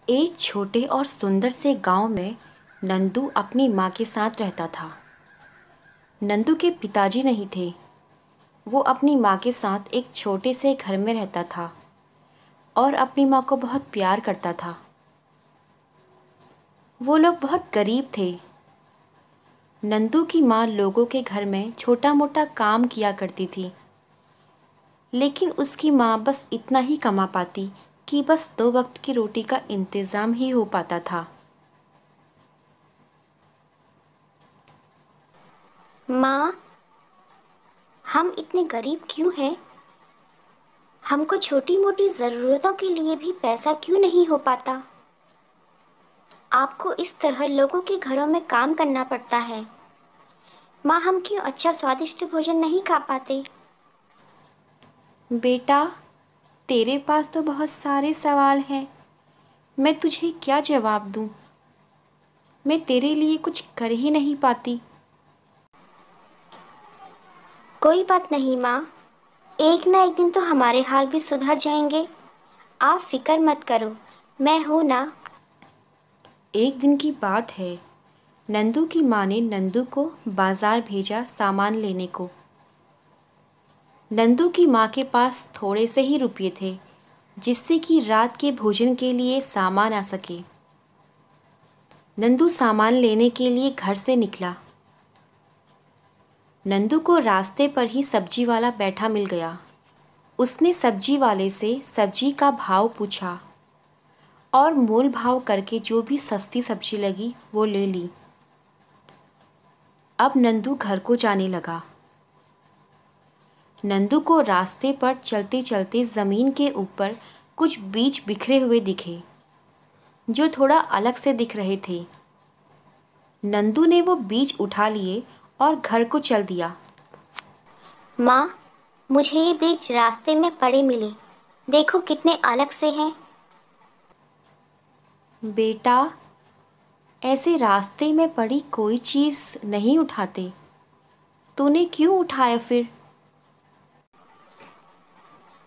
एक छोटे और सुंदर से गांव में नंदू अपनी माँ के साथ रहता था। नंदू के पिताजी नहीं थे। वो अपनी माँ के साथ एक छोटे से घर में रहता था और अपनी माँ को बहुत प्यार करता था। वो लोग बहुत गरीब थे। नंदू की माँ लोगों के घर में छोटा मोटा काम किया करती थी, लेकिन उसकी माँ बस इतना ही कमा पाती कि बस 2 वक्त की रोटी का इंतज़ाम ही हो पाता था। माँ, हम इतने गरीब क्यों हैं? हमको छोटी मोटी ज़रूरतों के लिए भी पैसा क्यों नहीं हो पाता? आपको इस तरह लोगों के घरों में काम करना पड़ता है। माँ, हम क्यों अच्छा स्वादिष्ट भोजन नहीं खा पाते? बेटा, तेरे पास तो बहुत सारे सवाल हैं। मैं तुझे क्या जवाब दूँ? मैं तेरे लिए कुछ कर ही नहीं पाती। कोई बात नहीं माँ, एक ना एक दिन तो हमारे हाल भी सुधर जाएंगे। आप फिक्र मत करो, मैं हूँ ना। एक दिन की बात है। नंदू की माँ ने नंदू को बाजार भेजा सामान लेने को। नंदू की माँ के पास थोड़े से ही रुपये थे, जिससे कि रात के भोजन के लिए सामान आ सके। नंदू सामान लेने के लिए घर से निकला। नंदू को रास्ते पर ही सब्जी वाला बैठा मिल गया। उसने सब्जी वाले से सब्जी का भाव पूछा और मोल भाव करके जो भी सस्ती सब्जी लगी वो ले ली। अब नंदू घर को जाने लगा। नंदू को रास्ते पर चलते चलते ज़मीन के ऊपर कुछ बीज बिखरे हुए दिखे, जो थोड़ा अलग से दिख रहे थे। नंदू ने वो बीज उठा लिए और घर को चल दिया। माँ, मुझे ये बीज रास्ते में पड़े मिले। देखो कितने अलग से हैं। बेटा, ऐसे रास्ते में पड़ी कोई चीज़ नहीं उठाते। तूने क्यों उठाया फिर?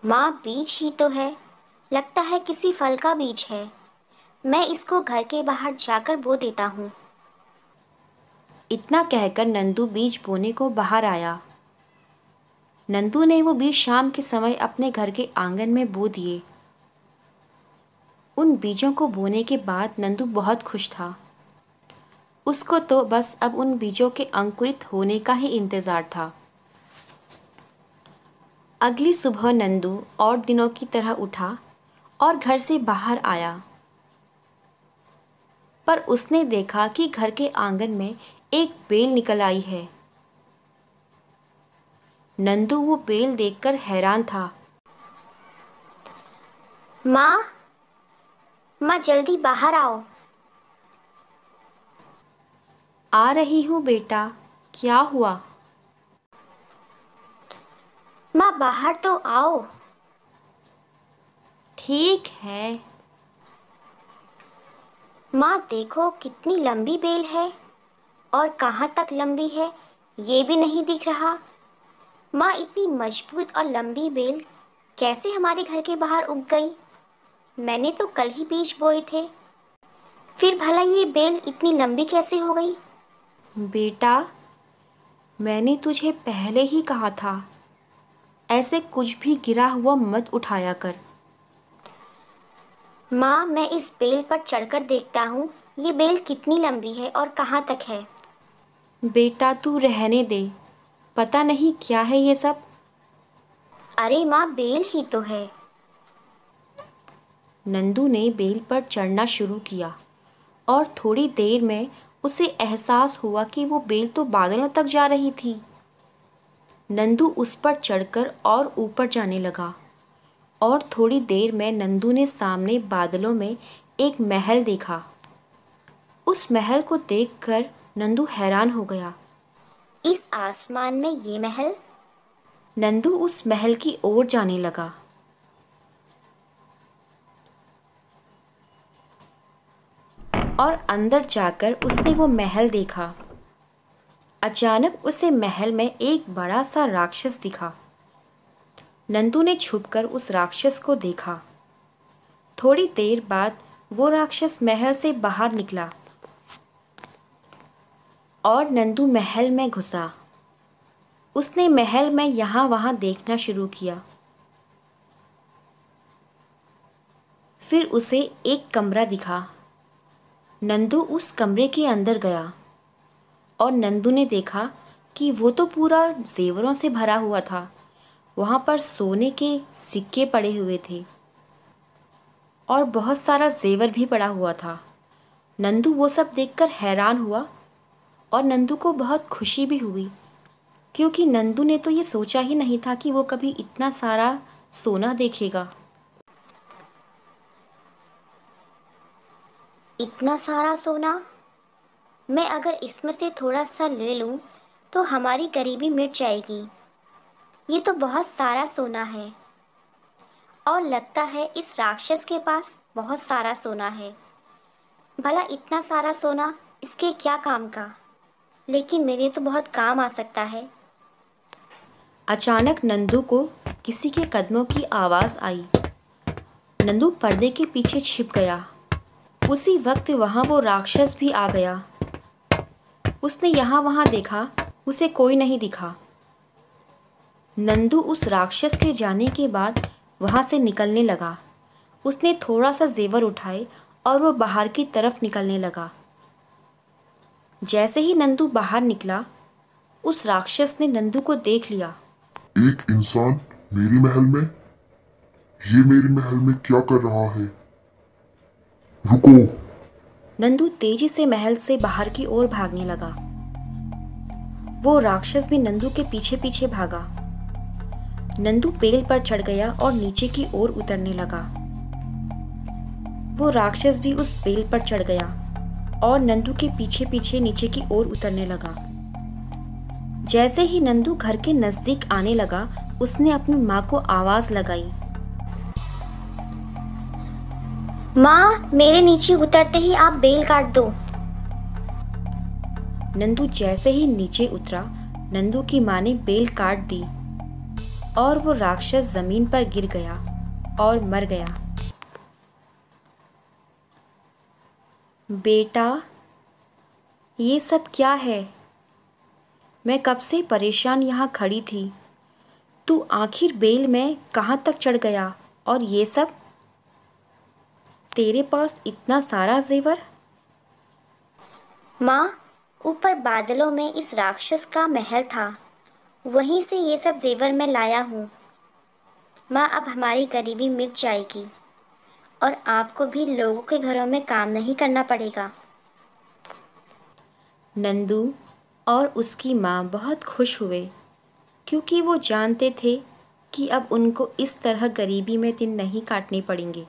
माँ, बीज ही तो है। लगता है किसी फल का बीज है। मैं इसको घर के बाहर जाकर बो देता हूँ। इतना कहकर नंदू बीज बोने को बाहर आया। नंदू ने वो बीज शाम के समय अपने घर के आंगन में बो दिए। उन बीजों को बोने के बाद नंदू बहुत खुश था। उसको तो बस अब उन बीजों के अंकुरित होने का ही इंतज़ार था। अगली सुबह नंदू और दिनों की तरह उठा और घर से बाहर आया। पर उसने देखा कि घर के आंगन में एक बेल निकल आई है। नंदू वो बेल देखकर हैरान था। माँ, माँ जल्दी बाहर आओ। आ रही हूँ बेटा, क्या हुआ? माँ, बाहर तो आओ। ठीक है। माँ देखो कितनी लंबी बेल है, और कहाँ तक लंबी है ये भी नहीं दिख रहा। माँ, इतनी मजबूत और लंबी बेल कैसे हमारे घर के बाहर उग गई? मैंने तो कल ही बीज बोए थे, फिर भला ये बेल इतनी लंबी कैसे हो गई? बेटा, मैंने तुझे पहले ही कहा था, ऐसे कुछ भी गिरा हुआ मत उठाया कर। माँ, मैं इस बेल पर चढ़कर देखता हूँ ये बेल कितनी लंबी है और कहाँ तक है। बेटा तू रहने दे, पता नहीं क्या है ये सब। अरे माँ, बेल ही तो है। नंदू ने बेल पर चढ़ना शुरू किया और थोड़ी देर में उसे एहसास हुआ कि वो बेल तो बादलों तक जा रही थी। नंदू उस पर चढ़कर और ऊपर जाने लगा और थोड़ी देर में नंदू ने सामने बादलों में एक महल देखा। उस महल को देखकर नंदू हैरान हो गया। इस आसमान में ये महल? नंदू उस महल की ओर जाने लगा। और अंदर जाकर उसने वो महल देखा। अचानक उसे महल में एक बड़ा सा राक्षस दिखा। नंदू ने छुपकर उस राक्षस को देखा। थोड़ी देर बाद वो राक्षस महल से बाहर निकला और नंदू महल में घुसा। उसने महल में यहाँ वहाँ देखना शुरू किया। फिर उसे एक कमरा दिखा। नंदू उस कमरे के अंदर गया और नंदू ने देखा कि वो तो पूरा जेवरों से भरा हुआ था। वहाँ पर सोने के सिक्के पड़े हुए थे और बहुत सारा जेवर भी पड़ा हुआ था। नंदू वो सब देखकर हैरान हुआ और नंदू को बहुत खुशी भी हुई, क्योंकि नंदू ने तो ये सोचा ही नहीं था कि वो कभी इतना सारा सोना देखेगा। इतना सारा सोना, मैं अगर इसमें से थोड़ा सा ले लूं तो हमारी गरीबी मिट जाएगी। ये तो बहुत सारा सोना है और लगता है इस राक्षस के पास बहुत सारा सोना है। भला इतना सारा सोना इसके क्या काम का, लेकिन मेरे तो बहुत काम आ सकता है। अचानक नंदू को किसी के कदमों की आवाज़ आई। नंदू पर्दे के पीछे छिप गया। उसी वक्त वहाँ वो राक्षस भी आ गया। उसने यहाँ वहाँ देखा, उसे कोई नहीं दिखा। नंदू उस राक्षस के जाने के बाद वहाँ से निकलने लगा। उसने थोड़ा सा जेवर उठाए और वो बाहर की तरफ निकलने लगा। जैसे ही नंदू बाहर निकला, उस राक्षस ने नंदू को देख लिया। एक इंसान मेरे महल में? ये मेरे महल में क्या कर रहा है? रुको! नंदू तेजी से महल से बाहर की ओर भागने लगा। वो राक्षस भी नंदू के पीछे पीछे भागा। नंदू पेड़ पर चढ़ गया और नीचे की ओर उतरने लगा। वो राक्षस भी उस पेड़ पर चढ़ गया और नंदू के पीछे पीछे नीचे की ओर उतरने लगा। जैसे ही नंदू घर के नजदीक आने लगा, उसने अपनी माँ को आवाज लगाई। माँ, मेरे नीचे उतरते ही आप बेल काट दो। नंदू जैसे ही नीचे उतरा, नंदू की माँ ने बेल काट दी और वो राक्षस जमीन पर गिर गया और मर गया। बेटा, ये सब क्या है? मैं कब से परेशान यहाँ खड़ी थी। तू आखिर बेल में कहाँ तक चढ़ गया? और ये सब तेरे पास इतना सारा जेवर? माँ, ऊपर बादलों में इस राक्षस का महल था, वहीं से ये सब जेवर मैं लाया हूँ। माँ, अब हमारी गरीबी मिट जाएगी और आपको भी लोगों के घरों में काम नहीं करना पड़ेगा। नंदू और उसकी माँ बहुत खुश हुए, क्योंकि वो जानते थे कि अब उनको इस तरह गरीबी में दिन नहीं काटने पड़ेंगे।